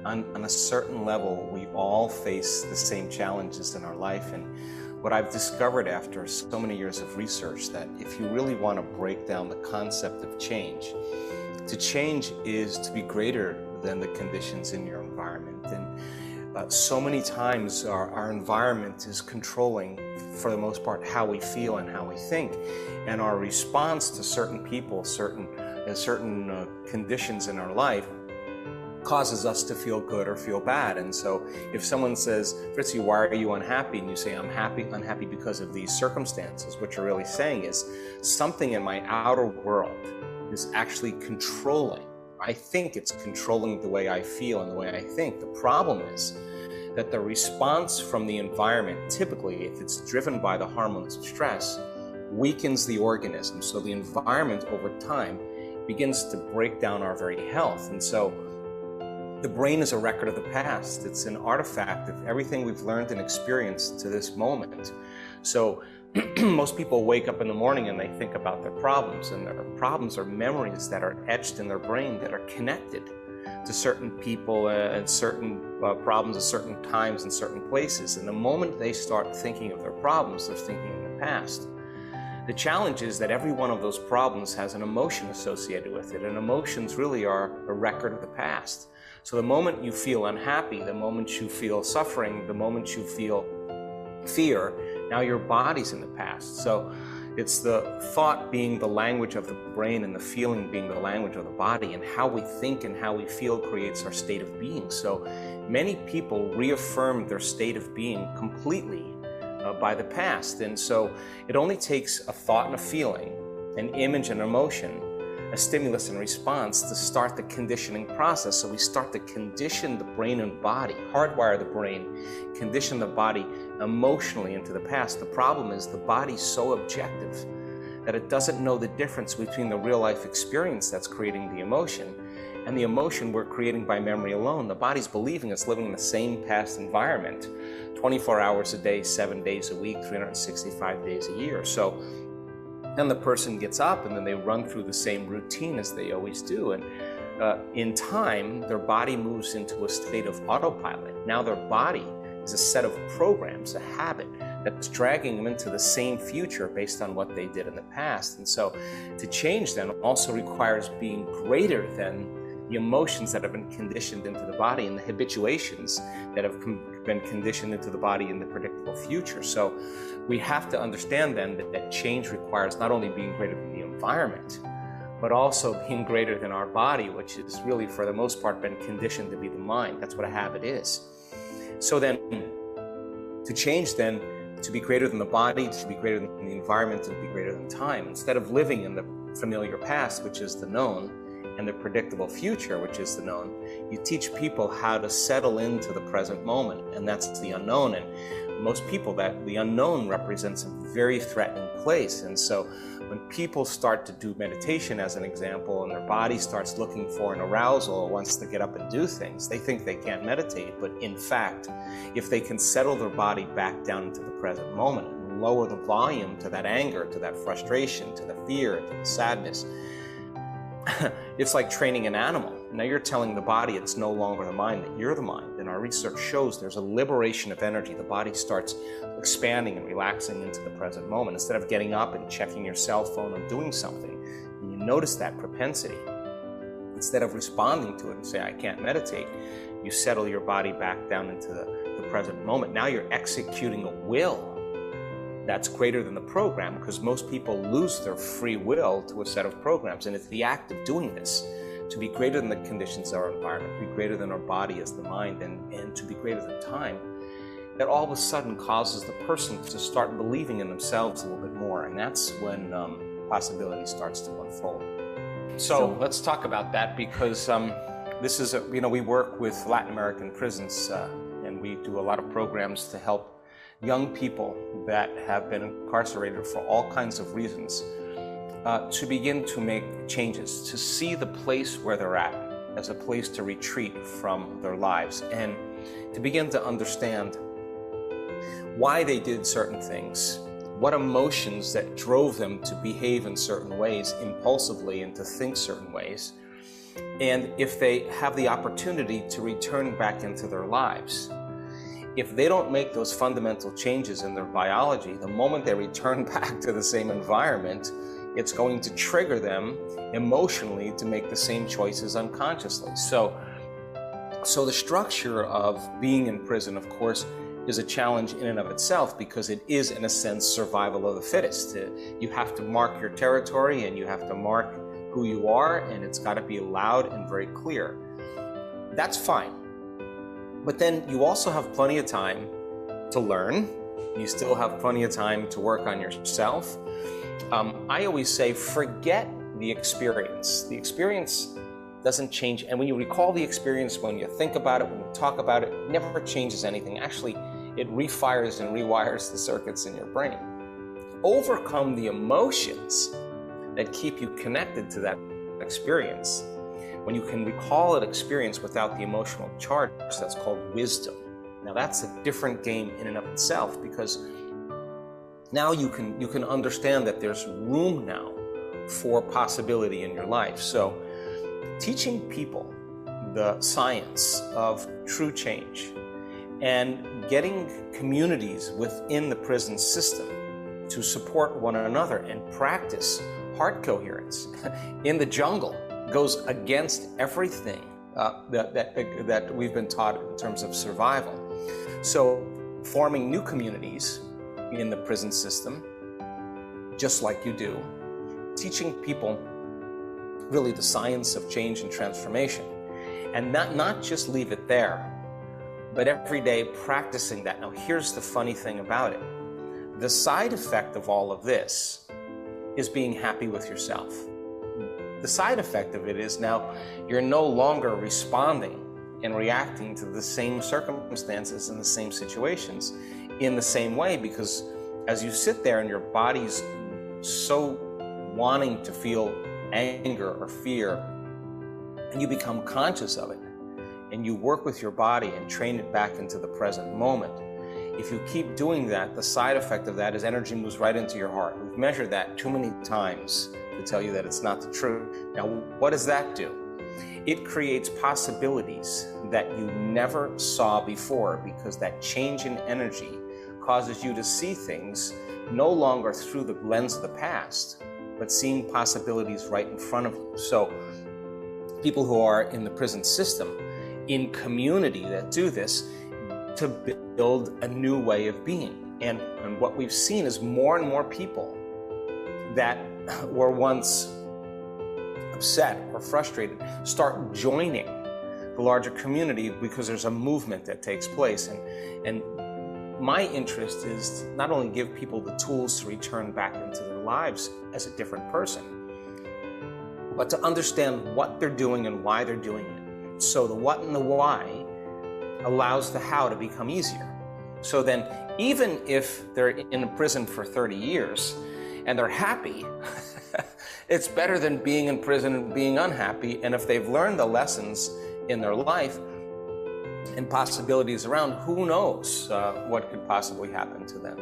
on a certain level, we all face the same challenges in our life. And what I've discovered after so many years of research, that if you really want to break down the concept of change, to change is to be greater than the conditions in your environment. And so many times our environment is controlling, for the most part, how we feel and how we think. And our response to certain people, certain conditions in our life, causes us to feel good or feel bad. And so if someone says, Fritzy, why are you unhappy? And you say, I'm unhappy because of these circumstances. What you're really saying is something in my outer world is actually controlling. I think it's controlling the way I feel and the way I think. The problem is that the response from the environment, typically, if it's driven by the hormones of stress, weakens the organism. So the environment over time begins to break down our very health. And so the brain is a record of the past. It's an artifact of everything we've learned and experienced to this moment. So most people wake up in the morning and they think about their problems, and their problems are memories that are etched in their brain that are connected to certain people and certain problems at certain times and certain places. And the moment they start thinking of their problems, they're thinking in the past. The challenge is that every one of those problems has an emotion associated with it, and emotions really are a record of the past. So the moment you feel unhappy, the moment you feel suffering, the moment you feel fear, now your body's in the past. So it's the thought being the language of the brain and the feeling being the language of the body, and how we think and how we feel creates our state of being. So many people reaffirm their state of being completely by the past. And so it only takes a thought and a feeling, an image and emotion, a stimulus and response to start the conditioning process. So we start to condition the brain and body, hardwire the brain, condition the body emotionally into the past. The problem is the body's so objective that it doesn't know the difference between the real life experience that's creating the emotion and the emotion we're creating by memory alone. The body's believing it's living in the same past environment 24 hours a day, 7 days a week, 365 days a year. So then the person gets up and then they run through the same routine as they always do. And in time, their body moves into a state of autopilot. Now their body is a set of programs, a habit that's dragging them into the same future based on what they did in the past. And so to change then also requires being greater than the emotions that have been conditioned into the body and the habituations that have been conditioned into the body in the predictable future. So we have to understand then that change requires not only being greater than the environment, but also being greater than our body, which is really, for the most part, been conditioned to be the mind. That's what a habit is. So then, to change then, to be greater than the body, to be greater than the environment, to be greater than time, instead of living in the familiar past, which is the known, and the predictable future, which is the known, you teach people how to settle into the present moment, and that's the unknown. And most people, that the unknown represents a very threatening place. And so when people start to do meditation, as an example, and their body starts looking for an arousal, wants to get up and do things, they think they can't meditate. But in fact, if they can settle their body back down into the present moment and lower the volume to that anger, to that frustration, to the fear, to the sadness, it's like training an animal. Now you're telling the body it's no longer the mind, that you're the mind. And our research shows there's a liberation of energy. The body starts expanding and relaxing into the present moment. Instead of getting up and checking your cell phone or doing something, and you notice that propensity, instead of responding to it and say, I can't meditate, you settle your body back down into the present moment. Now you're executing a will that's greater than the program, because most people lose their free will to a set of programs. And it's the act of doing this, to be greater than the conditions of our environment, to be greater than our body as the mind, and to be greater than time, that all of a sudden causes the person to start believing in themselves a little bit more. And that's when possibility starts to unfold. So let's talk about that, because this is, we work with Latin American prisons, and we do a lot of programs to help young people that have been incarcerated for all kinds of reasons to begin to make changes, to see the place where they're at as a place to retreat from their lives, and to begin to understand why they did certain things, what emotions that drove them to behave in certain ways impulsively and to think certain ways, and if they have the opportunity to return back into their lives. If they don't make those fundamental changes in their biology, the moment they return back to the same environment, it's going to trigger them emotionally to make the same choices unconsciously. So the structure of being in prison, of course, is a challenge in and of itself, because it is, in a sense, survival of the fittest. You have to mark your territory, and you have to mark who you are, and it's got to be loud and very clear. That's fine. But then you also have plenty of time to learn. You still have plenty of time to work on yourself. I always say, forget the experience. The experience doesn't change. And when you recall the experience, when you think about it, when you talk about it, it never changes anything. Actually, it refires and rewires the circuits in your brain. Overcome the emotions that keep you connected to that experience. When you can recall an experience without the emotional charge, that's called wisdom. Now that's a different game in and of itself, because now you can understand that there's room now for possibility in your life. So teaching people the science of true change and getting communities within the prison system to support one another and practice heart coherence in the jungle goes against everything that we've been taught in terms of survival. So forming new communities in the prison system, just like you do, teaching people really the science of change and transformation, and not just leave it there, but every day practicing that. Now here's the funny thing about it. The side effect of all of this is being happy with yourself. The side effect of it is now you're no longer responding and reacting to the same circumstances and the same situations in the same way, because as you sit there and your body's so wanting to feel anger or fear, and you become conscious of it, and you work with your body and train it back into the present moment. If you keep doing that, the side effect of that is energy moves right into your heart. We've measured that too many times to tell you that it's not the truth. Now, what does that do? It creates possibilities that you never saw before, because that change in energy causes you to see things no longer through the lens of the past, but seeing possibilities right in front of you. So people who are in the prison system, in community that do this, to build a new way of being. And what we've seen is more and more people that were once upset or frustrated start joining the larger community, because there's a movement that takes place. And my interest is to not only give people the tools to return back into their lives as a different person, but to understand what they're doing and why they're doing it. So the what and the why allows the how to become easier. So then, even if they're in a prison for 30 years and they're happy, it's better than being in prison and being unhappy. And if they've learned the lessons in their life and possibilities around, who knows what could possibly happen to them.